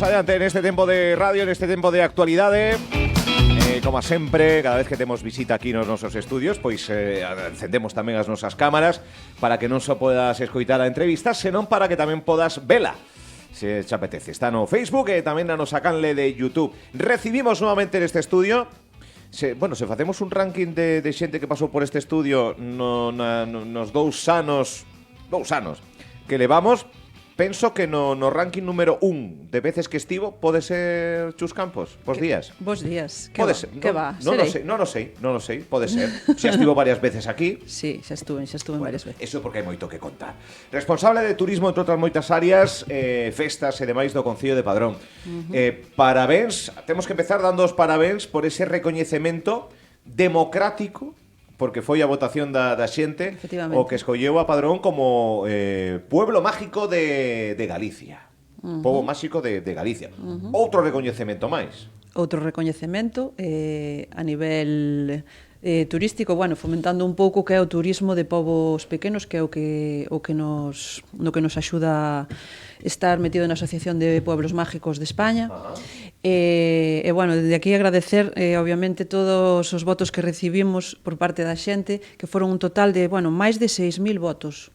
Imos adiante neste tempo de radio, neste tempo de actualidade. Como sempre, cada vez que temos visita aquí nos nosos estudios, pois encendemos tamén as nosas cámaras para que non só podas escoitar a entrevista, senón para que tamén podas vela, se te apetece. Está no Facebook e tamén na nosa canle de YouTube. Recibimos nuevamente neste estudio se facemos un ranking de xente que pasou por este estudio nos 2 anos que levamos, penso que no ranking número 1 de veces que estivo pode ser Chus Campos. Bos días. Bos días. Pode ser. Que va? Non lo sei, pode ser. Xa estivo varias veces aquí. Sí, xa estuve varias veces. Eso porque hai moito que contar. Responsable de turismo, entre outras moitas áreas, festas e demais do Concello de Padrón. Parabéns, temos que empezar dando os parabéns por ese recoñecemento democrático, porque foi a votación da xente o que escolleu a Padrón como pueblo mágico de Galicia. Pobo máxico de Galicia. Outro recoñecemento máis. Outro recoñecemento a nivel turístico, fomentando un pouco que é o turismo de povos pequenos, que é o que nos axuda a estar metido na Asociación de Pueblos Mágicos de España. Desde aquí agradecer, obviamente, todos os votos que recibimos por parte da xente, que foron un total de, máis de 6.000 votos,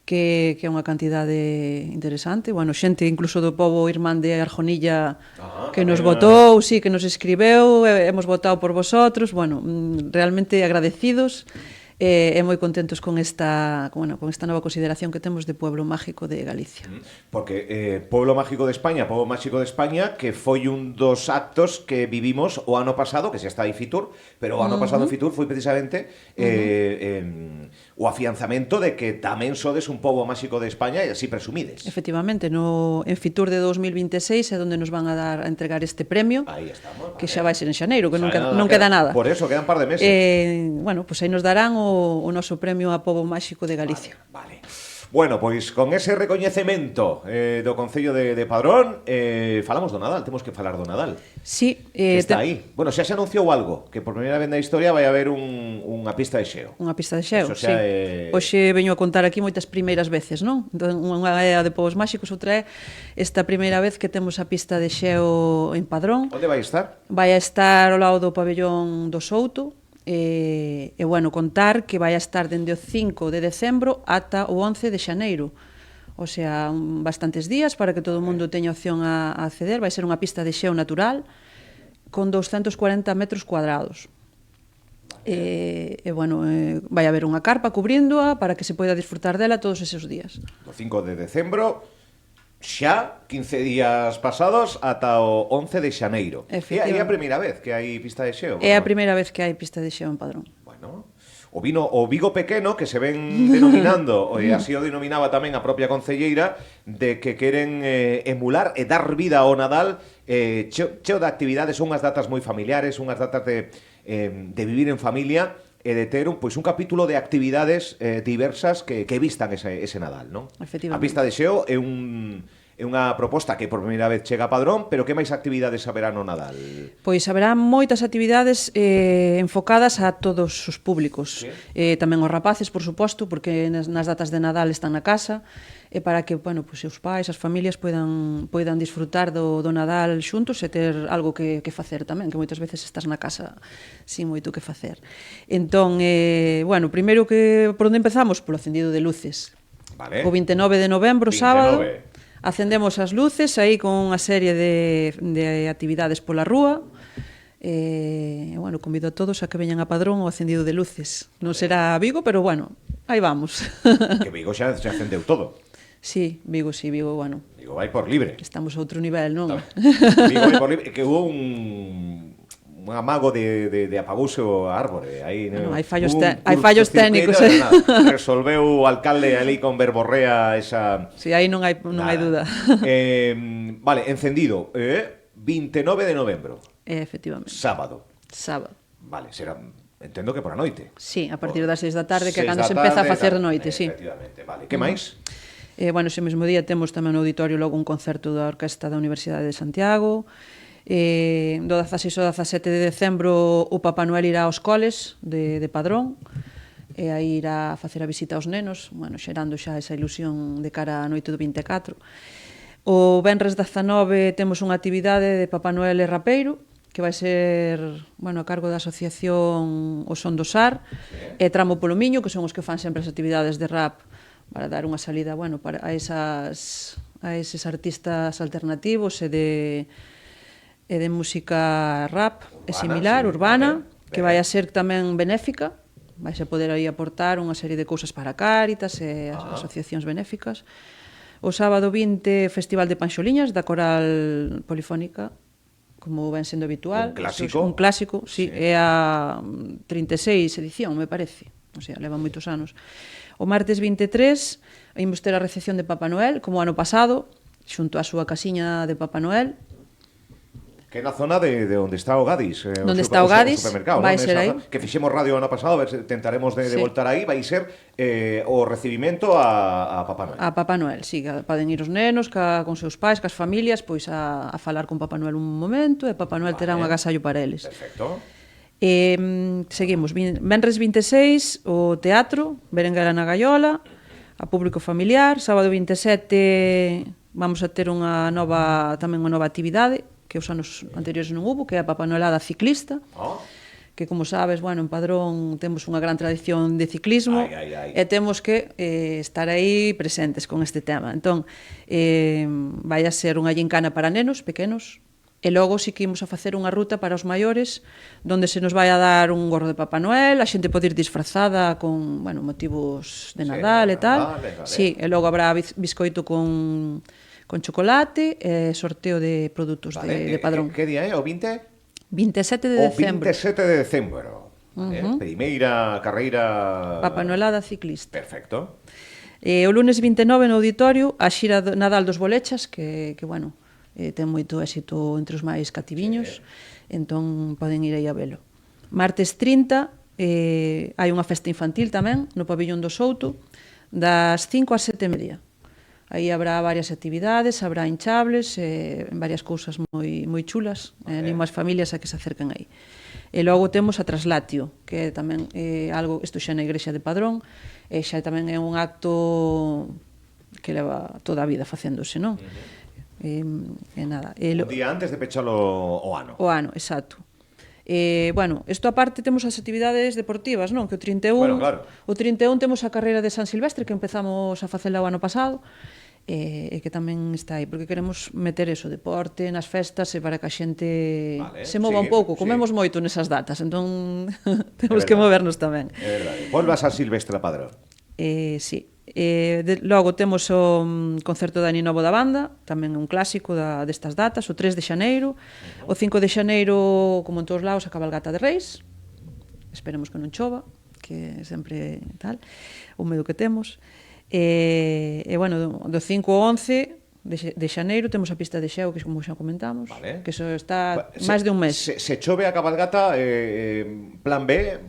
que é unha cantidade interesante. Xente incluso do pobo irmán de Arjonilla que nos votou, que nos escribeu, hemos votado por vosotros, realmente agradecidos e moi contentos con esta nova consideración que temos de Pueblo Mágico de Galicia. Porque Pueblo Mágico de España, Pueblo Mágico de España, que foi un dos actos que vivimos o ano pasado, que xa está aí Fitur, pero o ano pasado Fitur foi precisamente o afianzamento de que tamén sodes un Pueblo Mágico de España e así presumides. Efectivamente, en Fitur de 2026 é onde nos van a entregar este premio. Aí estamos. Que xa vai ser en xaneiro, que non queda nada. Por eso, quedan un par de meses. Aí nos darán o noso premio a Pobo Máxico de Galicia. Vale. Bueno, pois con ese recoñecemento do Concello de Padrón, falamos do Nadal, temos que falar do Nadal. Sí. Está aí. Xa se anunciou algo, que por primeira vez na historia vai haber unha pista de xeo. Unha pista de xeo, sí. Hoxe veño a contar aquí moitas primeiras veces, non? Unha é a de Pobos Máxicos, outra é esta primeira vez que temos a pista de xeo en Padrón. Onde vai estar? Vai a estar ao lado do pabellón do Souto. Contar que vai a estar dende o 5 de decembro ata o 11 de xaneiro, o sea, bastantes días para que todo o mundo teña opción a acceder. Vai ser unha pista de xeo natural con 240 metros cuadrados. Vai haber unha carpa cubríndoa para que se poida disfrutar dela todos eses días. Do 5 de decembro xa 15 días pasados ata o 11 de xaneiro. É a primeira vez que hai pista de xeo? É a primeira vez que hai pista de xeo en Padrón. O Vigo pequeno, que se ven denominando, e así o denominaba tamén a propia concelleira, de que queren emular e dar vida ao Nadal cheo de actividades, unhas datas moi familiares, unhas datas de vivir en familia, e de ter un capítulo de actividades diversas que vistan ese Nadal, non? A pista de xeo é unha proposta que por primeira vez chega a Padrón, pero que máis actividades haberá no Nadal? Pois haberá moitas actividades enfocadas a todos os públicos. Tamén os rapaces, por suposto, porque nas datas de Nadal están na casa, e para que os pais, as familias poidan disfrutar do Nadal xuntos e ter algo que facer tamén, que moitas veces estás na casa sin moito que facer. Entón, primeiro por onde empezamos? Polo acendido de luces. Vale. O 29 de novembro, sábado, acendemos as luces aí con unha serie de actividades pola rúa. Convido a todos a que veñan a Padrón o acendido de luces. Non será Vigo, pero aí vamos. Que Vigo xa acendeu todo. Sí, Vigo, Vigo vai por libre. Estamos a outro nivel, non? Vigo vai por libre, que hubo un amago de apagouse o árbore. Hai fallos técnicos. Resolveu o alcalde ali con verborrea esa... Sí, aí non hai duda. Vale, encendido. 29 de novembro. Efectivamente. Sábado. Vale, será... Entendo que por a noite. Sí, a partir das 6 da tarde, que é cando se empeza a facer de noite, sí. Efectivamente, vale. Que máis? Ese mesmo día temos tamén no auditorio logo un concerto da Orquesta da Universidade de Santiago. Do 16 ao 17 de decembro o Papá Noel irá aos coles de Padrón, e aí irá a facer a visita aos nenos, xerando xa esa ilusión de cara á noite do 24. O venres 19 temos unha actividade de Papá Noel e Rapeiro, que vai ser, bueno, a cargo da asociación O Son do Sar, e Tramo polo Miño, que son os que fan sempre as actividades de rap para dar unha salida, bueno, para a eses artistas alternativos e de música rap e similar, urbana, que vai a ser tamén benéfica, vais a poder aí aportar unha serie de cousas para Cáritas e asociacións benéficas. O sábado 20, Festival de Panxoliñas da Coral Polifónica, como ven sendo habitual. Un clásico, sí. É a 36 edición, me parece. O sea, leva moitos anos. O martes 23, imos ter a recepción de Papá Noel, como ano pasado, xunto á súa casiña de Papá Noel. Que é na zona de onde está o Gadis. Onde está o Gadis, vai ser aí. Que fixemos radio ano pasado, a ver se tentaremos de voltar aí, vai ser o recibimento a Papá Noel. A Papá Noel, sí, poden ir os nenos con seus pais, cas familias, pois a falar con Papá Noel un momento, e Papá Noel terá un agasallo para eles. Perfecto. Seguimos, venres 26, o teatro, Berenguela na Gaiola, a público familiar. Sábado 27 vamos a ter tamén unha nova actividade, que os anos anteriores non hubo, que é a Papá Noelada ciclista, que, como sabes, bueno, en Padrón temos unha gran tradición de ciclismo, e temos que estar aí presentes con este tema. Entón, vai a ser unha gincana para nenos pequenos, e logo sí que imos a facer unha ruta para os maiores, donde se nos vai a dar un gorro de Papá Noel, a xente pode ir disfrazada con, bueno, motivos de Nadal e tal. Sí, e logo habrá biscoito con chocolate e sorteo de produtos de Padrón. Que día é? O 20? 27 de decembro. O 27 de decembro. Primeira carreira... Papá Noelada ciclista. Perfecto. O lunes 29 no auditorio, a xira Nadal dos Bolechas, que bueno, ten moito éxito entre os máis cativiños, entón poden ir aí a velo. Martes 30, hai unha festa infantil tamén, no pabillón do Souto, das 5 ás 7:30. Aí habrá varias actividades, habrá hinchables, varias cousas moi chulas, animo as familias a que se acerquen aí. E logo temos a Traslatio, que é tamén algo, isto xa na igrexa de Padrón, e xa tamén é un acto que leva toda a vida facéndose, non? Nada. Un día antes de pechalo o ano. O ano, exacto. Bueno, isto aparte temos as actividades deportivas, non? Que o 31, bueno, claro. O 31 temos a carreira de San Silvestre, que empezamos a facela o ano pasado, e que tamén está aí, porque queremos meter eso, deporte nas festas, e para que a xente se mova un pouco. Comemos moito nesas datas, entón temos que movernos tamén. É verdade. Volva a San Silvestre a Padrón. Sí. Logo temos o concerto de Ani Novo da banda, tamén un clásico destas datas, o 3 de xaneiro, o 5 de xaneiro, como en todos lados, a cabalgata de Reis, esperemos que non chova, que sempre tal, o medo que temos, e bueno, do 5 ao 11 de xaneiro temos a pista de xeo, que como xa comentamos, que eso está máis de un mes. Se chove a cabalgata, plan B,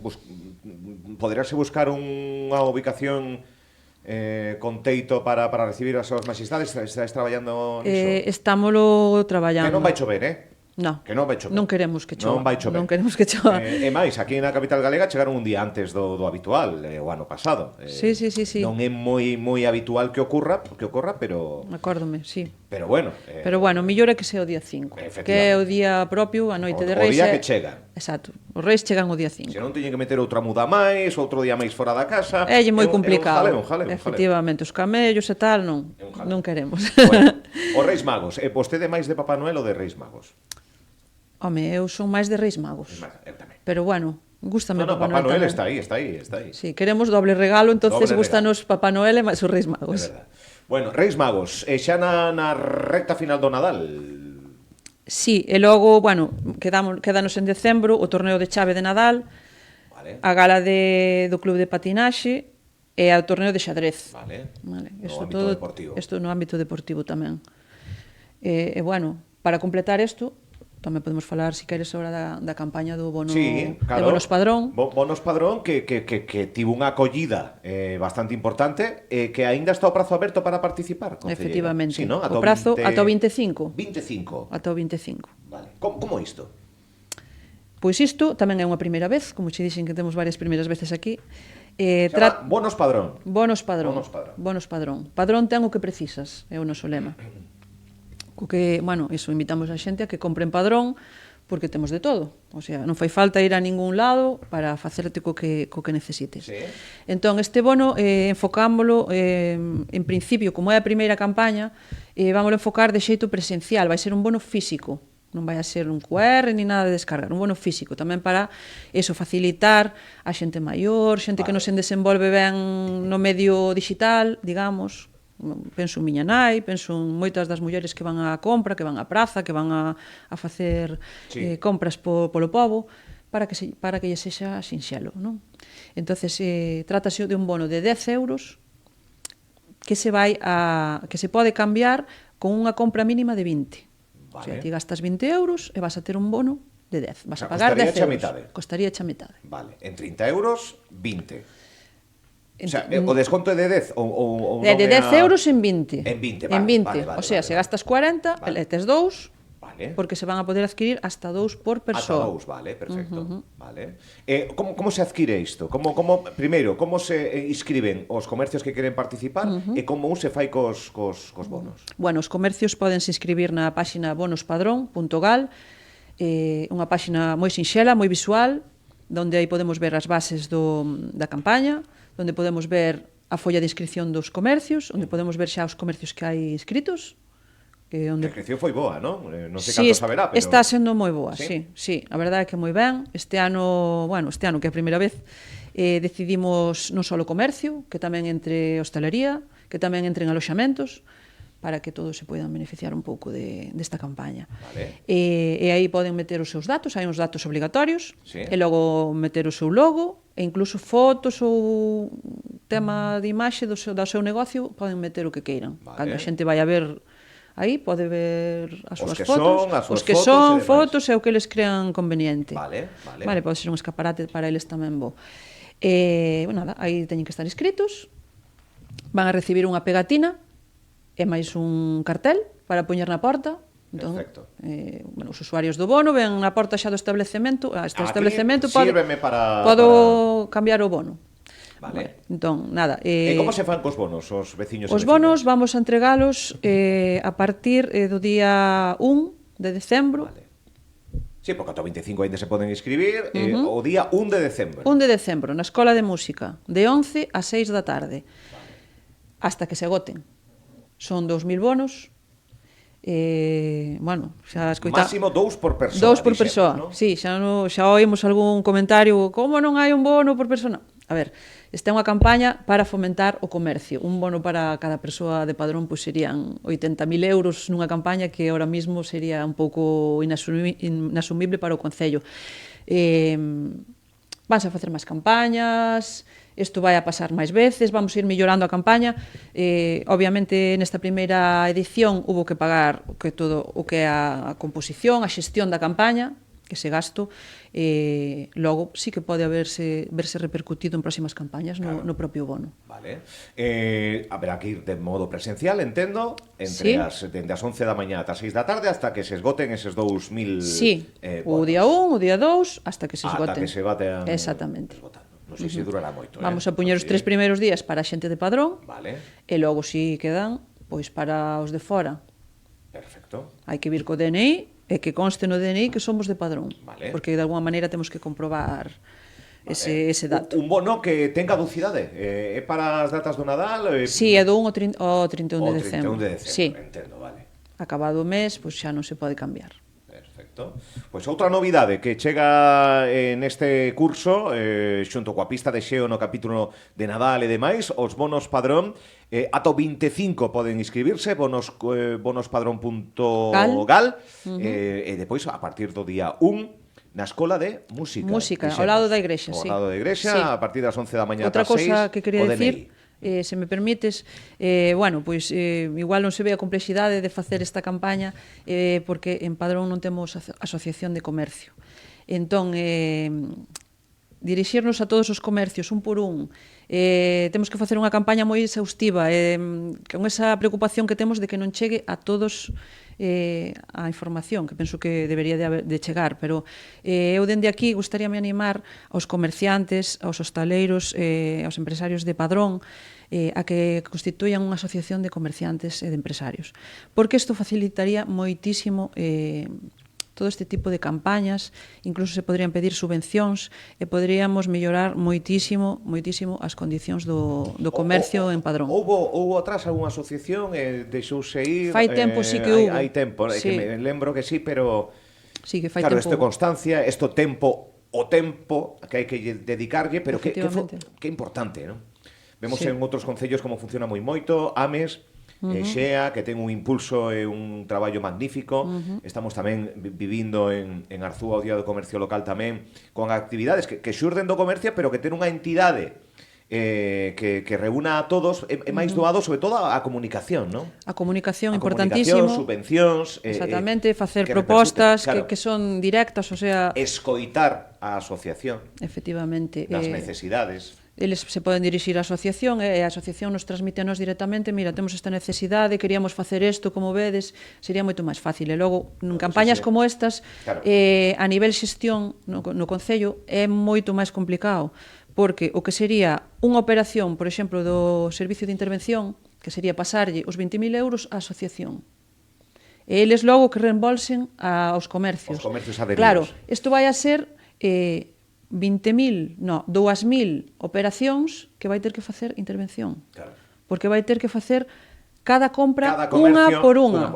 poderáse buscar unha ubicación con teito para recibir as súas majestades. Estáis traballando niso? Estámolo traballando. Que non vai chover, No, que non vai chover. Non queremos que chova. Non vai chover. Non queremos que chova. E máis, aquí na capital galega chegaron un día antes do habitual, o ano pasado. Sí. Non é moi habitual que ocorra, pero... Acórdome, sí. Pero bueno... Pero bueno, mellor é que sea o día 5, que é o día propio, a noite de Reis. O día que chega. Exacto. Os Reis chegan o día 5. Se non teñen que meter outra muda máis, outro día máis fora da casa... É moi complicado. Un jaleo. Efectivamente, os camellos e tal, non queremos. Bueno, os Reis Magos. E vostede máis de Papá Noel ou de Reis Magos? Home, eu son máis de Reis Magos. Eu tamén. Pero bueno, gústame Papá Noel está aí. Sí, queremos doble regalo, entonces gústanos Papá Noel e máis os Reis Magos. É verdade. Bueno, Reis Magos, xa na recta final do Nadal. Sí, e logo, bueno, quedanos en decembro o torneo de chave de Nadal, a gala do club de patinaxe e o torneo de xadrez. No ámbito deportivo. Isto no ámbito deportivo tamén. E bueno, para completar isto, tamén podemos falar, se queres, ahora da campaña do bono, de Bonos Padrón. Bonos Padrón, que tivo unha acollida bastante importante, que aínda está o prazo aberto para participar. Efectivamente. Sí, ¿no? O prazo ata o 25. 25. Ata o 25. Vale. Como isto? Pois isto tamén é unha primeira vez, como che dixen que temos varias primeiras veces aquí. Bonos Padrón. Bonos Padrón. Padrón ten o que precisas, é o noso lema. Co que, bueno, iso, invitamos a xente a que compre en Padrón, porque temos de todo. O sea, non fai falta ir a ningún lado para facerte co que necesites. Sí. Entón, este bono enfocámoslo, en principio, como é a primeira campaña, vámoslo enfocar de xeito presencial, vai ser un bono físico, non vai a ser un QR ni nada de descargar, un bono físico, tamén para eso, facilitar a xente maior, xente que non se desenvolve ben no medio digital, digamos. Penso en miña nai, penso en moitas das mulleres que van á compra, que van á praza, que van a facer compras polo pobo, para que lle sexa sinxelo, non? Entonces, trátase de un bono de 10 euros que se pode cambiar con unha compra mínima de 20. O sea, ti gastas 20 euros e vas a ter un bono de 10. Vas a pagar 10 euros. Costaría a metade. Vale, en 30 euros, 20. O sea, o desconto é de 10 ou de 10 euros en 20. En 20, vale. En 20. Vale, o sea, se gastas 40, tes 2, vale, porque se van a poder adquirir hasta 2 por persoa. Hasta 2, vale, perfecto. Vale. Como se adquire isto? Primeiro, como se inscriben os comercios que queren participar e como se fai cos bonos? Bueno, os comercios podense inscribir na páxina bonospadrón.gal, unha páxina moi sinxela, moi visual, onde aí podemos ver as bases da campaña, onde podemos ver a folla de inscripción dos comercios, onde podemos ver xa os comercios que hai inscritos. A inscripción foi boa, non? Non sei canto saberá, pero... Está sendo moi boa, sí. A verdade é que moi ben. Este ano, que é a primeira vez, decidimos non só o comercio, que tamén entre hostelería, que tamén entre en aloxamentos, para que todos se poidan beneficiar un pouco desta campaña. Vale. E aí poden meter os seus datos, hai uns datos obligatorios, sí, e logo meter o seu logo, e incluso fotos ou tema de imaxe do seu negocio, poden meter o que queiran. Vale. Cando a xente vai a ver aí, pode ver as súas fotos, os que son fotos e o que eles crean conveniente. Vale. Pode ser un escaparate para eles tamén bo. Nada, aí teñen que estar inscritos, van a recibir unha pegatina e máis un cartel para poñer na porta. Entón, perfecto. Os usuarios do bono ven na porta xa do establecemento, establecemento podo cambiar o bono. Vale. Entón, nada. E como se fan cos bonos, os veciños? Os bonos vamos a entregalos a partir do día 1 de decembro. Vale. Sí, porque ata o 25 ainda se poden inscribir, o día 1 de decembro. 1 de decembro, na Escola de Música, de 11 a 6 da tarde, hasta que se agoten. Son 2.000 bonos. Xa escoita... Máximo 2 por persoa. 2 por persoa, ¿no? Sí, xa oímos algún comentario, como non hai un bono por persona? A ver, esta é unha campaña para fomentar o comercio. Un bono para cada persoa de Padrón pois serían 80.000 euros nunha campaña que ahora mismo sería un pouco inasumible para o Concello. Vanse a facer máis campañas, isto vai a pasar máis veces, vamos a ir mellorando a campaña. Obviamente, nesta primeira edición hubo que pagar todo o que é a composición, a xestión da campaña, que se gasto, logo sí que pode verse repercutido en próximas campañas no propio bono. Vale. Haberá que ir de modo presencial, entendo, dende as 11 da mañá ata as 6 da tarde, hasta que se esgoten eses 2.000 sí, o día 1, o día 2, hasta que se Ata esgoten. que se batean... Exactamente. Non sei se durará moito. Vamos a poñer os 3 primeiros días para a xente de Padrón, vale, e logo si quedan pois para os de fora. Perfecto. Hai que vir co DNI, e que conste no DNI que somos de Padrón, vale, porque de alguma maneira temos que comprobar ese dato. Un bono que ten caducidade, é para as datas do Nadal? Sí, é do 1 ao 31 de decembro. 31 de decembro, sí. Entendo, vale. Acabado o mes, pois xa non se pode cambiar. Perfecto. Pois outra novidade que chega neste curso, xunto coa pista de xeo no capítulo de Nadal e demais, os bonos Padrón, ata o 25 poden inscribirse, bonospadrón.gal, e depois, a partir do día 1, na Escola de Música. Música, ao lado da igrexa, sí. Ao lado da igrexa, sí, a partir das 11 da mañá ata as 6. Outra cosa que quería decir, se me permites, igual non se ve a complexidade de facer esta campaña, porque en Padrón non temos asociación de comercio. Entón, dirixirnos a todos os comercios un por un, temos que facer unha campaña moi exhaustiva, con esa preocupación que temos de que non chegue a todos a información, que penso que debería de chegar, pero eu dende aquí gustaríame animar aos comerciantes, aos hostaleiros, aos empresarios de Padrón, a que constituyan unha asociación de comerciantes e de empresarios. Porque isto facilitaría moitísimo todo este tipo de campañas, incluso se podrían pedir subvencións e poderíamos mellorar moitísimo as condicións do comercio en Padrón. Houbo atrás algunha asociación deixouse ir? Fai tempo sí que houbo. Hai tempo, sí. Que me lembro que sí, pero sí, que fai claro, tempo. isto é constancia, isto tempo que hai que dedicarlle, pero que importante, non? Vemos en outros concellos como funciona moi moito, Ames, Xea, que ten un impulso e un traballo magnífico. Estamos tamén vivindo en Arzúa o Día do Comercio Local tamén, con actividades que xurden do comercio, pero que ten unha entidade que reúna a todos, é máis doado sobre todo a comunicación, non? A comunicación, importantísimo. Subvencións, exactamente, facer propostas claro, que son directas, o sea, escoitar a asociación. Efectivamente. Das necesidades. Eles se poden dirixir á asociación e a asociación nos transmítenos directamente, mira, temos esta necesidade, queríamos facer isto, como vedes, sería moito máis fácil. E logo, en campañas como estas, claro, a nivel xestión no Concello é moito máis complicado, porque o que sería unha operación, por exemplo, do Servicio de Intervención, que sería pasarlle os 20.000 euros á asociación. E eles logo que reembolsen aos comercios. Os comercios adheridos. Claro, isto vai a ser 2.000 operacións que vai ter que facer intervención. Claro. Porque vai ter que facer cada compra unha por unha.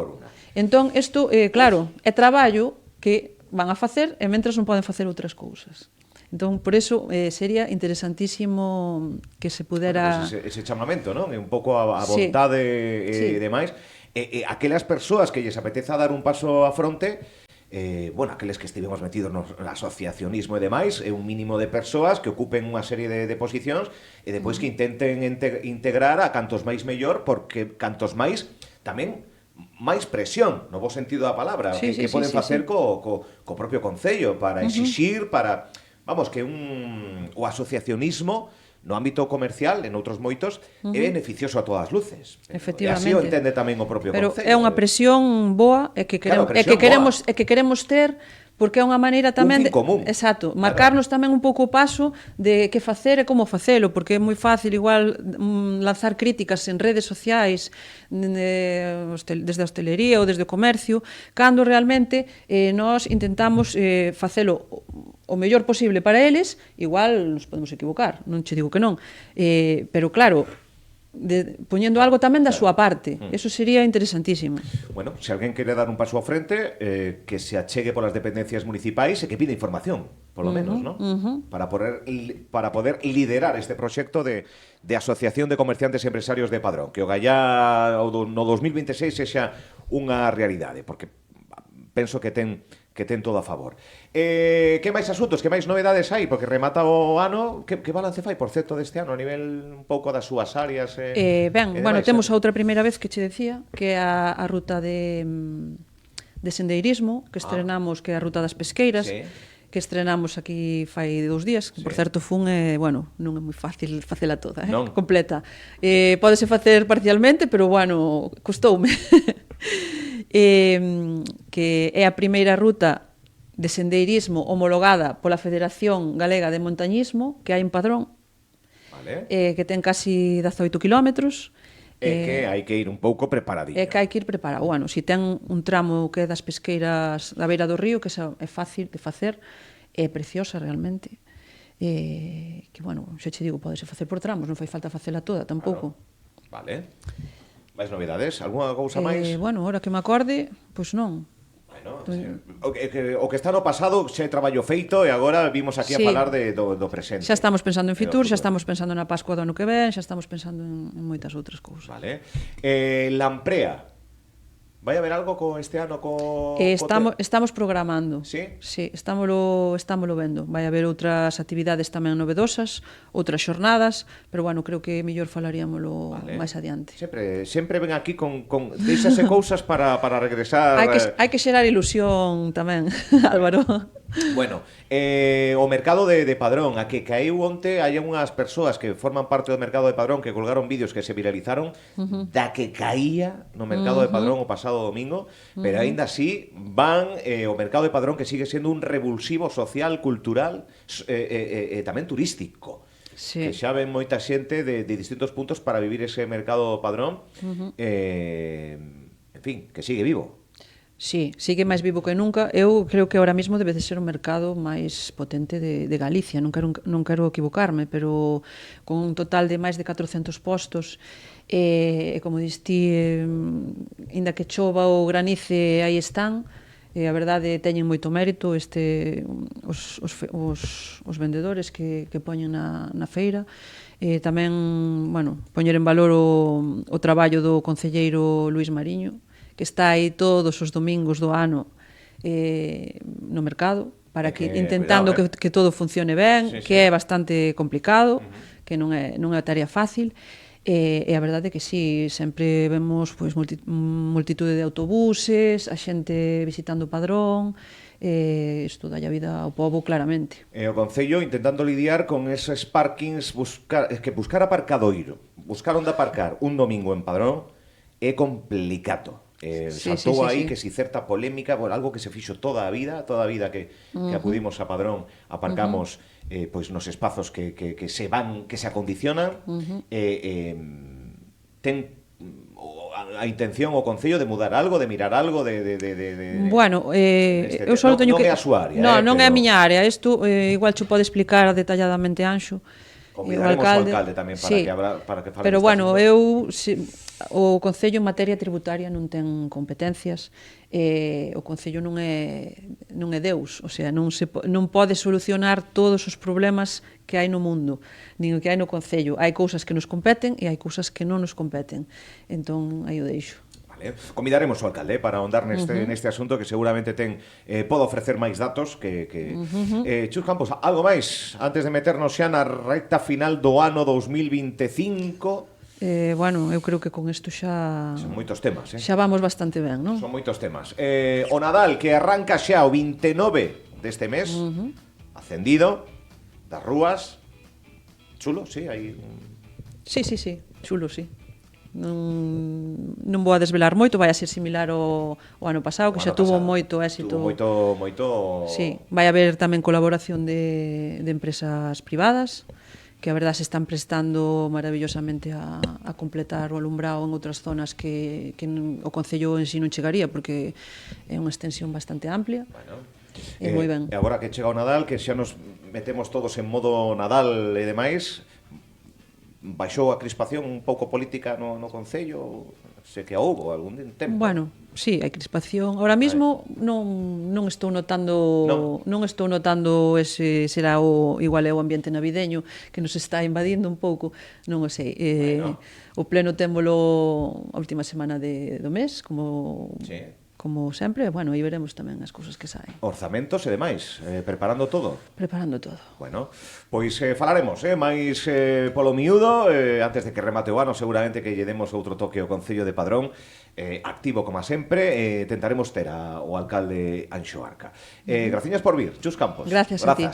Entón, isto, claro, é traballo que van a facer e mentras non poden facer outras cousas. Entón, por eso, sería interesantísimo que se pudera... Bueno, pues ese chamamento, non? É un pouco a vontade e demais. Aquelas persoas que lles apeteza dar un paso a fronte, bueno, aqueles que estivemos metidos no asociacionismo e demais, é un mínimo de persoas que ocupen unha serie de posicións e depois que intenten integrar a cantos máis mellor, porque cantos máis tamén máis presión, no bo sentido da palabra, que poden facer co propio Concello para exixir, para... Vamos, que o asociacionismo no ámbito comercial, en outros moitos, é beneficioso a todas as luces. Efectivamente. E así o entende tamén o propio Concello. Pero é unha presión boa e que queremos ter, porque é unha maneira tamén... Un fin común. Exacto, marcarnos tamén un pouco o paso de que facer e como facelo, porque é moi fácil igual lanzar críticas en redes sociais desde a hostelería ou desde o comercio, cando realmente nós intentamos facelo o mellor posible para eles, igual nos podemos equivocar, non che digo que non, pero claro, poñendo algo tamén da súa parte, eso sería interesantísimo. Bueno, se alguén quere dar un paso ao frente, que se achegue polas dependencias municipais e que pida información, polo menos, ¿no? Para poder liderar este proxecto de Asociación de Comerciantes e Empresarios de Padrón, que o gallá no 2026 sexa unha realidade, porque penso que ten todo a favor. Que máis asuntos, que máis novedades hai? Porque remata o ano. Que balance fai, por certo, deste ano a nivel un pouco das súas áreas? Bueno, temos a outra primeira vez que che decía, que é a ruta de sendeirismo, que estrenamos, que é a ruta das pesqueiras, que estrenamos aquí fai 2 días, que por certo fun, bueno, non é moi fácil facela toda, completa. Pódese facer parcialmente, pero bueno, custoume. Que é a primeira ruta de sendeirismo homologada pola Federación Galega de Montañismo que hai en Padrón, que ten casi 18 kilómetros. Que hai que ir un pouco preparadinho. É que hai que ir preparado. Bueno, si ten un tramo que é das pesqueiras da beira do río, que é fácil de facer, é preciosa realmente. Que, bueno, xa che digo, podese facer por tramos, non fai falta facela toda tampouco. Vale. Máis novedades? Algúna cousa máis? Bueno, ahora que me acorde, pois non. Bueno, o que está no pasado xa é traballo feito e agora vimos aquí a falar do presente. Xa estamos pensando en Fitur, xa estamos pensando na Pascua do ano que ven, xa estamos pensando en moitas outras cousas. Vale. Lamprea. Vai haber algo este ano estamos programando. Sí? Sí, estámolo vendo. Vai haber outras actividades tamén novedosas, outras xornadas, pero bueno, creo que mellor falaríamolo máis adiante. Sempre ven aquí con deixase cousas para regresar. Hai que xerar ilusión tamén, Álvaro. Bueno, o mercado de Padrón, a que caeu onte, hai unhas persoas que forman parte do mercado de Padrón que colgaron vídeos que se viralizaron da que caía no mercado de Padrón o pasado domingo, pero aínda así van o mercado de Padrón, que sigue sendo un revulsivo social, cultural e tamén turístico. Sí. que xa ven moita xente de distintos puntos para vivir ese mercado Padrón. En fin, que sigue vivo. Sí, sigue máis vivo que nunca. Eu creo que ahora mesmo debe de ser o mercado máis potente de Galicia. Non quero equivocarme, pero con un total de máis de 400 postos, e como diste, inda que chova ou granice, aí están. A verdade, teñen moito mérito os vendedores que poñen na feira. Tamén, bueno, poñer en valor o traballo do concelleiro Luís Mariño, que está aí todos os domingos do ano no mercado, para que intentando cuidado, que todo funcione ben, sí, que sí. é bastante complicado, que non é tarea fácil. E a verdade é que sí, sempre vemos pois, multitude de autobuses, a xente visitando o Padrón, isto dá a vida ao pobo claramente. O Concello intentando lidiar con eses parkings, buscar aparcadoiro, buscar onde aparcar un domingo en Padrón é complicado. Saltou aí que si certa polémica por algo que se fixo toda a vida que acudimos a Padrón, aparcamos pois nos espazos que se van, que se acondicionan, ten a intención o Concello de mudar algo, de mirar algo, Bueno, eu só teño que... Non é a súa área, non é a miña área, isto igual cho pode explicar detalladamente Anxo. Convidaremos o alcalde tamén para que fale. Pero bueno, o Concello en materia tributaria non ten competencias, o Concello non é Deus, o sea, non pode solucionar todos os problemas que hai no mundo, nin o que hai no Concello. Hai cousas que nos competen e hai cousas que non nos competen. Entón, aí o deixo. Convidaremos ao alcalde para ahondar neste asunto que seguramente pode ofrecer máis datos Chus Campos, algo máis antes de meternos xa na recta final do ano 2025? Bueno, eu creo que con isto xa... Son moitos temas, Xa vamos bastante ben, non? Son moitos temas. O Nadal que arranca xa o 29 deste mes, acendido, das rúas, chulo, sí, hai... Sí, chulo, sí. Non vou a desvelar moito, vai a ser similar ao ano pasado, que xa tuvo moito éxito. Tuvo moito... Sí, vai haber tamén colaboración de empresas privadas, que a verdade se están prestando maravillosamente a completar o alumbrado en outras zonas que o Concello en si non chegaría, porque é unha extensión bastante amplia. E moi ben. E agora que chega o Nadal, que xa nos metemos todos en modo Nadal e demais, baixou a crispación un pouco política no Concello? Se que houbo algún tempo. Bueno, sí, hai crispación. Ahora mesmo non estou notando ese será igual é o ambiente navideño que nos está invadindo un pouco, non o sei. O pleno témolo a última semana do mes, como sempre, bueno, aí veremos tamén as cousas que saen. Orzamentos e demais, preparando todo? Preparando todo. Bueno, pois falaremos máis polo miúdo, antes de que remate o ano, seguramente que lle demos outro toque ao Concello de Padrón, activo como sempre, tentaremos ter ao alcalde Anxo Arca. Graciñas por vir, Chus Campos. Gracias a ti.